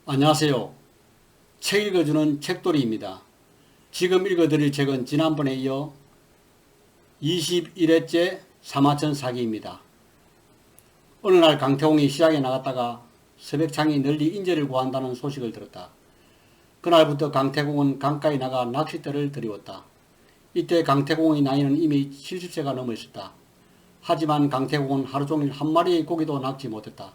안녕하세요. 책 읽어주는 책돌이입니다. 지금 읽어드릴 책은 지난번에 이어 21회째 사마천 사기입니다. 어느 날 강태공이 시장에 나갔다가 서백창이 널리 인재를 구한다는 소식을 들었다. 그날부터 강태공은 강가에 나가 낚싯대를 들이웠다. 이때 강태공의 나이는 이미 70세가 넘어 있었다. 하지만 강태공은 하루 종일 한 마리의 고기도 낚지 못했다.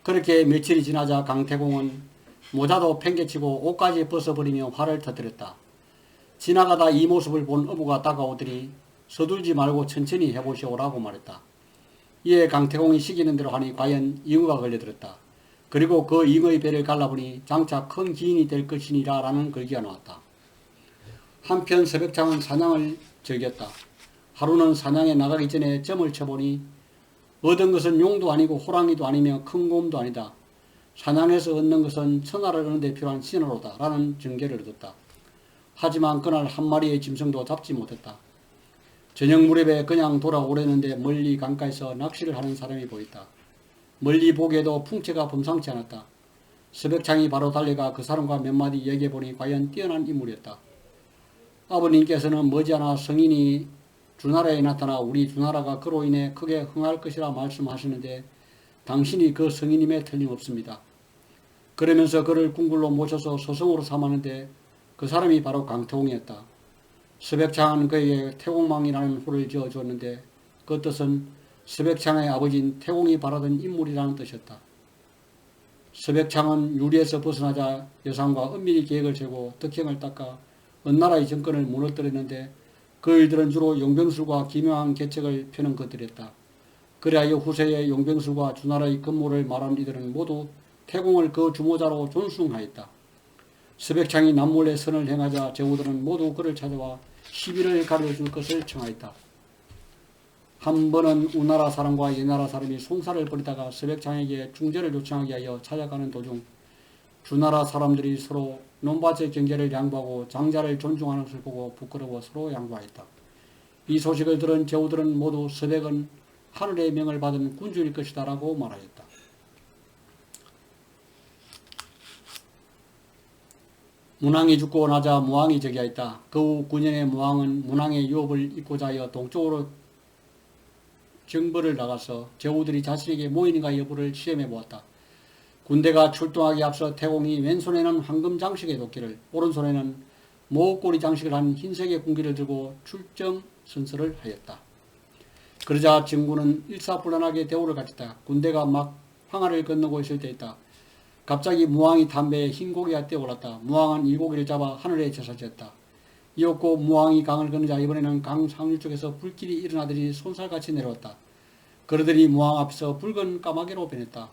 그렇게 며칠이 지나자 강태공은 모자도 팽개치고 옷까지 벗어버리며 화를 터뜨렸다. 지나가다 이 모습을 본 어부가 다가오더니 서둘지 말고 천천히 해보시오라고 말했다. 이에 강태공이 시키는 대로 하니 과연 잉어가 걸려들었다. 그리고 그 잉어의 배를 갈라보니 장차 큰 기인이 될 것이니라 라는 글귀가 나왔다. 한편 서백창은 사냥을 즐겼다. 하루는 사냥에 나가기 전에 점을 쳐보니 얻은 것은 용도 아니고 호랑이도 아니며 큰 곰도 아니다. 사냥에서 얻는 것은 천하를 얻는 데 필요한 신호로다 라는 증거를 얻었다. 하지만 그날 한 마리의 짐승도 잡지 못했다. 저녁 무렵에 그냥 돌아오려는데 멀리 강가에서 낚시를 하는 사람이 보였다. 멀리 보기에도 풍채가 범상치 않았다. 서백창이 바로 달려가 그 사람과 몇 마디 얘기해보니 과연 뛰어난 인물이었다. 아버님께서는 머지않아 성인이 주나라에 나타나 우리 주나라가 그로 인해 크게 흥할 것이라 말씀하시는데 당신이 그 성인임에 틀림없습니다. 그러면서 그를 궁굴로 모셔서 소성으로 삼았는데 그 사람이 바로 강태공이었다. 서백창은 그에게 태공망이라는 호를 지어주었는데 그 뜻은 서백창의 아버지인 태공이 바라던 인물이라는 뜻이었다. 서백창은 유리에서 벗어나자 여상과 은밀히 계획을 세고 덕행을 닦아 은나라의 정권을 무너뜨렸는데 그 일들은 주로 용병술과 기묘한 계책을 펴는 것들이었다. 그리하여 후세의 용병술과 주나라의 근모를 말하는 이들은 모두 태공을 그 주모자로 존숭하였다. 서백창이 남몰래 선을 행하자 제후들은 모두 그를 찾아와 시비를 가려줄 것을 청하였다. 한 번은 우나라 사람과 예나라 사람이 송사를 벌이다가 서백창에게 중재를 요청하기 위하여 찾아가는 도중 주나라 사람들이 서로 논밭의 경계를 양보하고 장자를 존중하는 것을 보고 부끄러워 서로 양보하였다. 이 소식을 들은 제후들은 모두 서백은 하늘의 명을 받은 군주일 것이다 라고 말하였다. 문왕이 죽고 나자 무왕이 즉위하였다. 그 후 9년의 무왕은 문왕의 유업을 잇고자 하여 동쪽으로 정벌을 나가서 제후들이 자신에게 모이는가 여부를 시험해 보았다. 군대가 출동하기 앞서 태공이 왼손에는 황금 장식의 도끼를 오른손에는 모꼬리 장식을 한 흰색의 군기를 들고 출정 선서를 하였다. 그러자 정군은 일사불란하게 대우를 갖췄다. 군대가 막 황하를 건너고 있을 때였다. 갑자기 무왕이 담배에 흰 고기가 뛰어올랐다. 무왕은 이 고기를 잡아 하늘에 제사지었다. 이었고 무왕이 강을 건너자 이번에는 강 상류 쪽에서 불길이 일어나더니 손살같이 내려왔다. 그러더니 무왕 앞에서 붉은 까마귀로 변했다.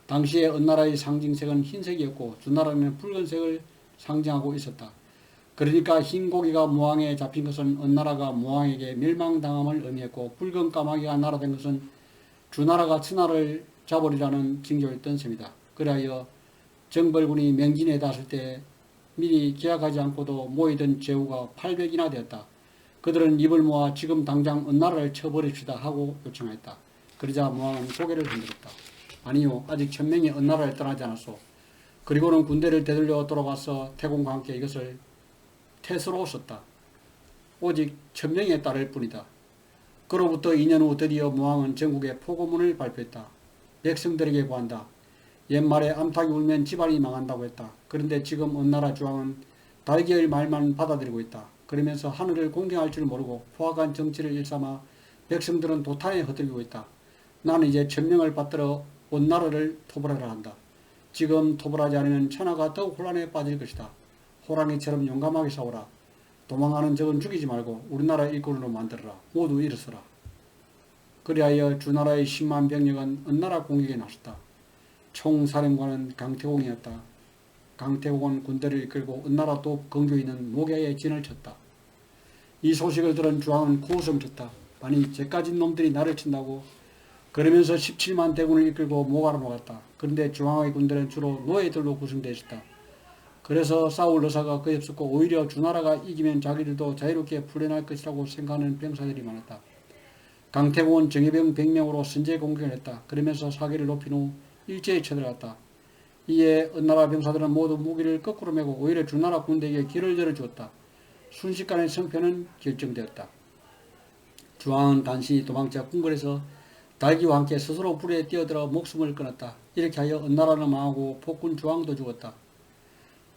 당시에 은나라의 상징색은 흰색이었고 주나라는 붉은색을 상징하고 있었다. 그러니까 흰 고기가 무왕에 잡힌 것은 은나라가 무왕에게 멸망당함을 의미했고 붉은 까마귀가 날아든 것은 주나라가 천하를 잡으리라는 징조였던 셈이다. 그리하여 정벌군이 명진에 닿았을 때 미리 계약하지 않고도 모이던 제후가 800이나 되었다. 그들은 입을 모아 지금 당장 은나라를 쳐버립시다 하고 요청했다. 그러자 무왕은 고개를 흔들었다. 아니요, 아직 1000명이 은나라를 떠나지 않았소. 그리고는 군대를 되돌려 돌아와서 태공과 함께 이것을 태서로 썼다. 오직 1000명에 따를 뿐이다. 그로부터 2년 후 드디어 무왕은 전국에 포고문을 발표했다. 백성들에게 구한다. 옛말에 암탉이 울면 집안이 망한다고 했다. 그런데 지금 은나라 주왕은 달기의 말만 받아들이고 있다. 그러면서 하늘을 공경할 줄 모르고 포악한 정치를 일삼아 백성들은 도탄에 흩어지고 있다. 나는 이제 1000명을 받들어 온 나라를 토벌하라 한다. 지금 토벌하지 않으면 천하가 더욱 혼란에 빠질 것이다. 호랑이처럼 용감하게 싸우라. 도망가는 적은 죽이지 말고 우리나라 일꾼으로 만들어라. 모두 일어서라. 그리하여 주나라의 10만 병력은 은나라 공격에 나섰다. 총사령관은 강태공이었다. 강태공은 군대를 이끌고 은나라 또 근교에 있는 목야에 진을 쳤다. 이 소식을 들은 주왕은 코웃음 쳤다. 아니 쟤까진 놈들이 나를 친다고. 그러면서 17만 대군을 이끌고 모가로 갔다. 그런데 주왕의 군대는 주로 노예들로 구성되어 있었다. 그래서 싸울 의사가 거의 없었고 오히려 주나라가 이기면 자기들도 자유롭게 풀려날 것이라고 생각하는 병사들이 많았다. 강태공은 정예병 100명으로 선제 공격을 했다. 그러면서 사기를 높인 후 일제히 쳐들어갔다. 이에 은나라 병사들은 모두 무기를 거꾸로 메고 오히려 주나라 군대에게 길을 열어주었다. 순식간에 승패는 결정되었다. 주왕은 간신히 도망쳐 궁궐에서 달기와 함께 스스로 불에 뛰어들어 목숨을 끊었다. 이렇게 하여 은나라는 망하고 폭군 주왕도 죽었다.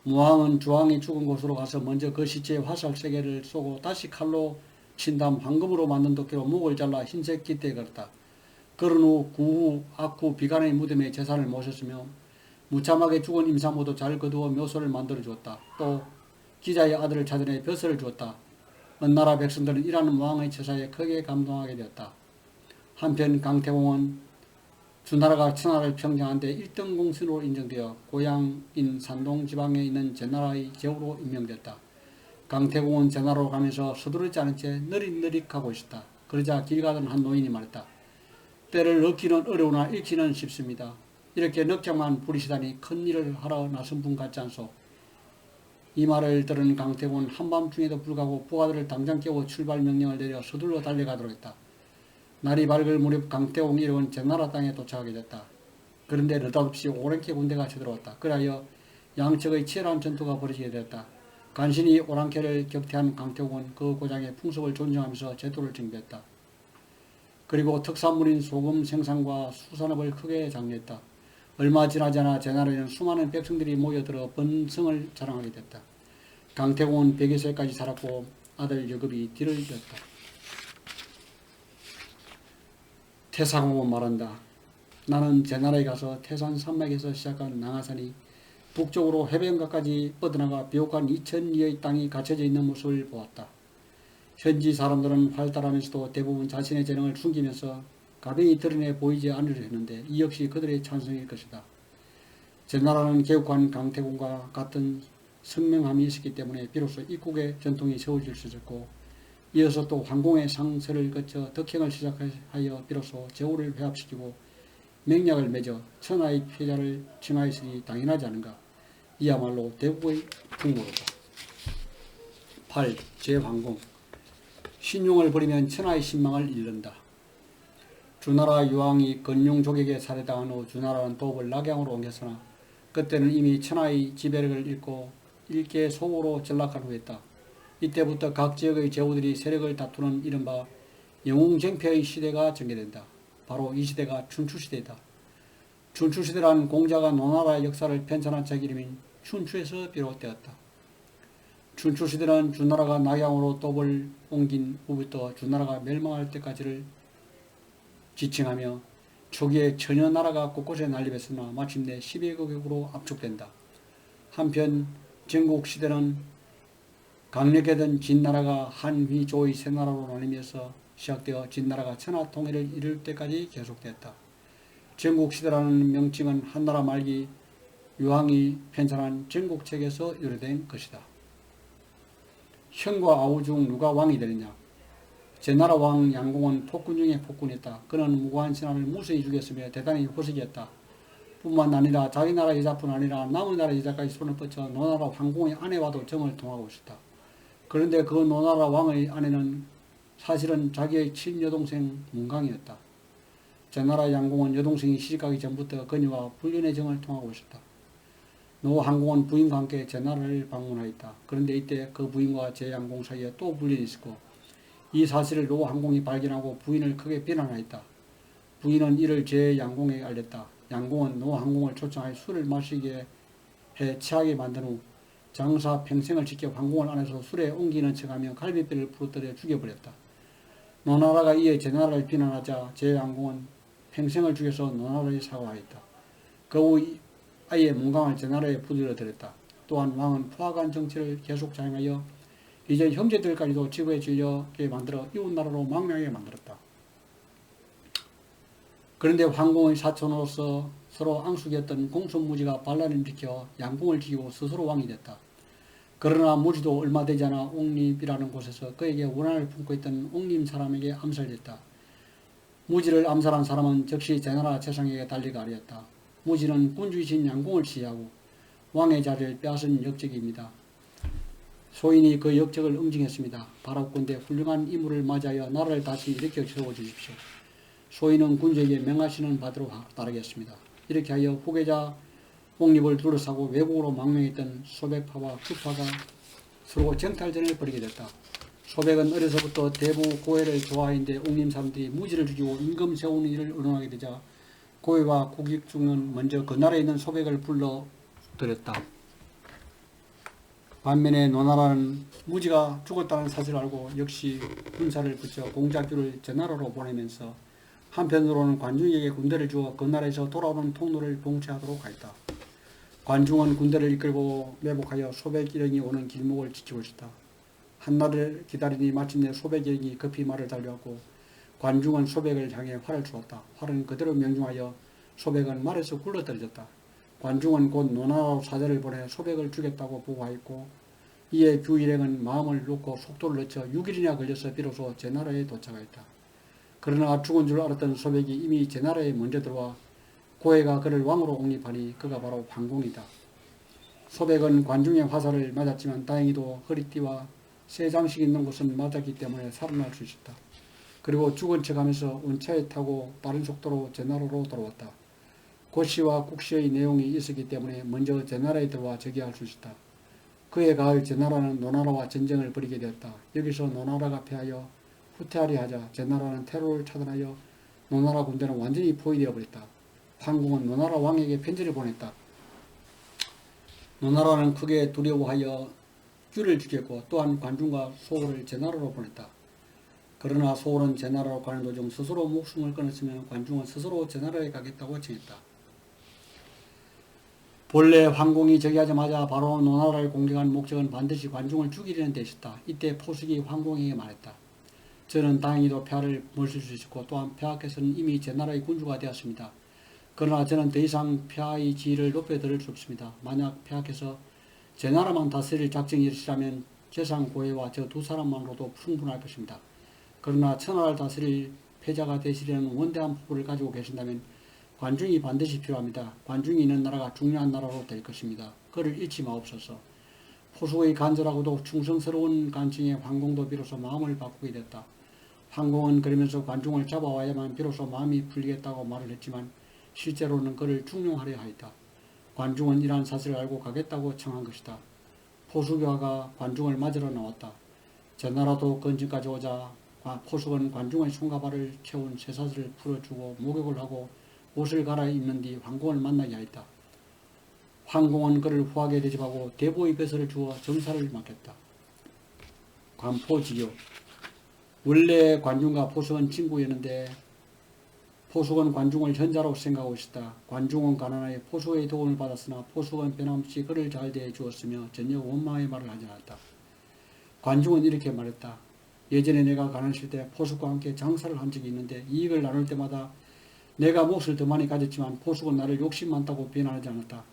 무왕은 주왕이 죽은 곳으로 가서 먼저 그 시체에 화살 3개를 쏘고 다시 칼로 친 다음 황금으로 만든 도끼로 목을 잘라 흰색 깃대에 걸었다. 그런 후 구후, 악후, 비간의 무덤에 제사를 모셨으며 무참하게 죽은 임산모도 잘 거두어 묘소를 만들어 주었다. 또 기자의 아들을 찾아내 벼슬을 주었다. 은나라 백성들은 이라는 왕의 처사에 크게 감동하게 되었다. 한편 강태공은 주나라가 천하를 평정한 데 1등 공신으로 인정되어 고향인 산동 지방에 있는 제나라의 제후로 임명되었다. 강태공은 제나라로 가면서 서두르지 않은 채 느릿느릿 가고 있었다. 그러자 길 가던 한 노인이 말했다. 때를 얻기는 어려우나 잃기는 쉽습니다. 이렇게 넉장만 부리시다니 큰일을 하러 나선 분 같지 않소. 이 말을 들은 강태공은 한밤중에도 불구하고 부하들을 당장 깨워 출발 명령을 내려 서둘러 달려가도록 했다. 날이 밝을 무렵 강태공 일행은 제나라 땅에 도착하게 됐다. 그런데 느닷없이 오랑캐 군대가 쳐들어왔다. 그리하여 양측의 치열한 전투가 벌어지게 되었다. 간신히 오랑캐를 격퇴한 강태공은 그 고장의 풍습을 존중하면서 제도를 정비했다. 그리고 특산물인 소금 생산과 수산업을 크게 장려했다. 얼마 지나지 않아 제나라에는 수많은 백성들이 모여들어 번성을 자랑하게 됐다. 강태공은 100여 세까지 살았고 아들 여급이 뒤를 이었다. 태상공은 말한다. 나는 제나라에 가서 태산 산맥에서 시작한 낭하산이 북쪽으로 해변가까지 뻗어나가 비옥한 2000리의 땅이 갖춰져 있는 모습을 보았다. 현지 사람들은 활달하면서도 대부분 자신의 재능을 숨기면서 가벼이 드러내 보이지 않으려 했는데 이 역시 그들의 찬성일 것이다. 제나라는 개국한 강태공과 같은 선명함이 있었기 때문에 비로소 입국의 전통이 세워질 수 있었고 이어서 또 황공의 상세를 거쳐 덕행을 시작하여 비로소 제후를 회합시키고 맹약을 맺어 천하의 패자를 칭하였으니 당연하지 않은가. 이야말로 대국의 풍모로다. 8. 제황공 신용을 버리면 천하의 신망을 잃는다. 주나라 유왕이 건룡족에게 살해당한 후 주나라는 도읍을 낙양으로 옮겼으나 그때는 이미 천하의 지배력을 잃고 일개 소호로 전락한 후였다. 이때부터 각 지역의 제후들이 세력을 다투는 이른바 영웅쟁패의 시대가 전개된다. 바로 이 시대가 춘추시대이다. 춘추시대란 공자가 노나라의 역사를 편찬한 책 이름인 춘추에서 비롯되었다. 춘추시대는 주나라가 낙양으로 도읍을 옮긴 후부터 주나라가 멸망할 때까지를 지칭하며 초기에 천여 나라가 곳곳에 난립했으나 마침내 10여국으로 압축된다. 한편 전국시대는 강력했던 진나라가 한휘조의 세 나라로 나뉘면서 시작되어 진나라가 천하통일을 이룰 때까지 계속됐다. 전국시대라는 명칭은 한나라 말기 유황이 편찬한 전국책에서 유래된 것이다. 현과 아우 중 누가 왕이 되느냐? 제나라 왕 양공은 폭군 중에 폭군이었다. 그는 무고한 신하를 무수히 죽였으며 대단히 호색이었다. 뿐만 아니라 자기 나라 여자뿐 아니라 남의 나라 여자까지 손을 뻗쳐 노나라 황공의 아내와도 정을 통하고 있었다. 그런데 그 노나라 왕의 아내는 사실은 자기의 친여동생 문강이었다. 제나라 양공은 여동생이 시집가기 전부터 그녀와 불륜의 정을 통하고 있었다. 노 항공은 부인과 함께 제나라를 방문하였다. 그런데 이때 그 부인과 제양공 사이에 또 불륜이 있었고 이 사실을 노 항공이 발견하고 부인을 크게 비난하였다. 부인은 이를 제양공에게 알렸다. 양공은 노 항공을 초청하여 술을 마시게 해 취하게 만든 후 장사 평생을 지켜 황궁을 안에서 술에 옮기는 척하며 갈비뼈를 부러뜨려 죽여버렸다. 노나라가 이에 제나라를 비난하자 제양공은 평생을 죽여서 노나라에 사과하였다. 그 후 아예 문강을 제나라에 부들여들였다. 또한 왕은 포악한 정치를 계속 자행하여 이제 형제들까지도 지구에 질려게 만들어 이웃나라로 망명하게 만들었다. 그런데 황공의 사촌으로서 서로 앙숙이었던 공손무지가 반란을 일으켜 양공을 죽이고 스스로 왕이 됐다. 그러나 무지도 얼마 되지 않아 옥립이라는 곳에서 그에게 원한을 품고 있던 옥림 사람에게 암살됐다. 무지를 암살한 사람은 즉시 제나라 재상에게 달리가 아뢰었다. 무지는 군주이신 양공을 시해하고 왕의 자리를 빼앗은 역적입니다. 소인이 그 역적을 응징했습니다. 바라건대 훌륭한 임무를 맞이하여 나라를 다시 일으켜 세워주십시오. 소인은 군주에게 명하시는 바대로 따르겠습니다. 이렇게 하여 후계자 옥립을 둘러싸고 외국으로 망명했던 소백파와 구파가 서로 정탈전을 벌이게 됐다. 소백은 어려서부터 대부 고해를 좋아했는데 옥림 사람들이 무지를 죽이고 임금 세우는 일을 의논하게 되자 고해와 국익중은 먼저 그 나라에 있는 소백을 불러들였다. 반면에 노나라는 무지가 죽었다는 사실을 알고 역시 군사를 붙여 공작규를 전나라로 보내면서 한편으로는 관중에게 군대를 주어 그 나라에서 돌아오는 통로를 봉쇄하도록 하였다. 관중은 군대를 이끌고 매복하여 소백 일행이 오는 길목을 지키고 있었다. 한날을 기다리니 마침내 소백 일행이 급히 말을 달려왔고 관중은 소백을 향해 활을 쏘았다. 활은 그대로 명중하여 소백은 말에서 굴러떨어졌다. 관중은 곧 노나라로 사절을 보내 소백을 죽였다고 보고하였고 이에 규 일행은 마음을 놓고 속도를 늦춰 6일이나 걸려서 비로소 제나라에 도착하였다. 그러나 죽은 줄 알았던 소백이 이미 제나라에 먼저 들어와 고해가 그를 왕으로 옹립하니 그가 바로 황공이다. 소백은 관중의 화살을 맞았지만 다행히도 허리띠와 쇠 장식이 있는 곳은 맞았기 때문에 살아날 수 있었다. 그리고 죽은 척하면서 운차에 타고 빠른 속도로 제나라로 돌아왔다. 고씨와 국시의 내용이 있었기 때문에 먼저 제나라에 들어와 즉위할 수 있었다. 그에 가을 제나라는 노나라와 전쟁을 벌이게 되었다. 여기서 노나라가 패하여 후퇴하려 하자 제나라는 테러를 차단하여 노나라 군대는 완전히 포위되어 버렸다. 황궁은 노나라 왕에게 편지를 보냈다. 노나라는 크게 두려워하여 규를 죽였고 또한 관중과 소호를 제나라로 보냈다. 그러나 소호는 제나라로 가는 도중 스스로 목숨을 끊었으며 관중은 스스로 제나라에 가겠다고 청했다. 본래 황공이 즉위하자마자 바로 노나라를 공격한 목적은 반드시 관중을 죽이려는 데 있었다. 이때 포숙이 황공에게 말했다. 저는 다행히도 폐하를 물실 수 있었고 또한 폐하께서는 이미 제나라의 군주가 되었습니다. 그러나 저는 더 이상 폐하의 지위를 높여드릴 수 없습니다. 만약 폐하께서 제나라만 다스릴 작정이 있으시라면 재상 고해와 저 두 사람만으로도 충분할 것입니다. 그러나 천하를 다스릴 패자가 되시려는 원대한 포부를 가지고 계신다면 관중이 반드시 필요합니다. 관중이 있는 나라가 중요한 나라로 될 것입니다. 그를 잃지 마옵소서. 포수의 간절하고도 충성스러운 간청에 황공도 비로소 마음을 바꾸게 됐다. 황공은 그러면서 관중을 잡아와야만 비로소 마음이 풀리겠다고 말을 했지만 실제로는 그를 중용하려 하였다. 관중은 이러한 사실을 알고 가겠다고 청한 것이다. 포수교화가 관중을 맞으러 나왔다. 제나라도 근처까지 오자 포수는 관중의 손과 발을 채운 쇠사슬을 풀어주고 목욕을 하고 옷을 갈아입는 뒤 황공을 만나게 하였다. 황공은 그를 후하게 대접하고 대보의 벼슬을 주어 정사를 맡겼다. 관포지교. 원래 관중과 포수는 친구였는데 포수는 관중을 현자로 생각하고 있었다. 관중은 가난하여 포수의 도움을 받았으나 포수는 변함없이 그를 잘 대해 주었으며 전혀 원망의 말을 하지 않았다. 관중은 이렇게 말했다. 예전에 내가 가난했을 때 포수과 함께 장사를 한 적이 있는데 이익을 나눌 때마다 내가 몫을 더 많이 가졌지만 포수는 나를 욕심 많다고 비난하지 않았다.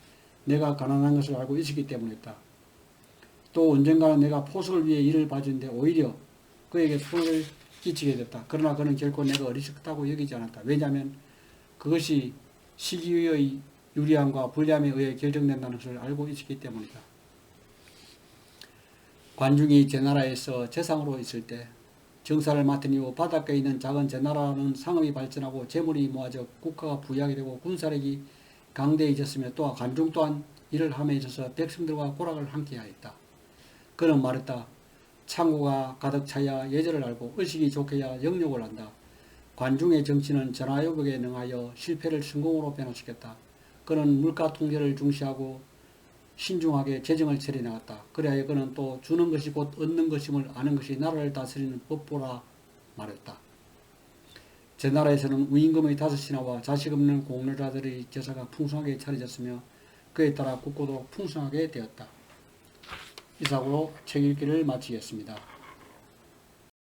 내가 가난한 것을 알고 있었기 때문이었다. 또 언젠가는 내가 포수를 위해 일을 봐주는데 오히려 그에게 손을 끼치게 됐다. 그러나 그는 결코 내가 어리석다고 여기지 않았다. 왜냐하면 그것이 시기의 유리함과 불리함에 의해 결정된다는 것을 알고 있었기 때문이다. 관중이 제나라에서 재상으로 있을 때 정사를 맡은 이후 바닷가에 있는 작은 제나라는 상업이 발전하고 재물이 모아져 국가가 부유하게 되고 군사력이 강대해졌으며 또한 관중 또한 이를 함에 있어서 백성들과 고락을 함께하였다. 그는 말했다. 창고가 가득 차야 예절을 알고 의식이 좋게야 영욕을 한다. 관중의 정치는 전화요격에 능하여 실패를 성공으로 변화시켰다. 그는 물가 통제를 중시하고 신중하게 재정을 처리해나갔다. 그래야 그는 또 주는 것이 곧 얻는 것임을 아는 것이 나라를 다스리는 법보라 말했다. 제나라에서는 우임금의 5신하와 자식 없는 공로자들의 제사가 풍성하게 차려졌으며 그에 따라 국고도 풍성하게 되었다. 이상으로 책 읽기를 마치겠습니다.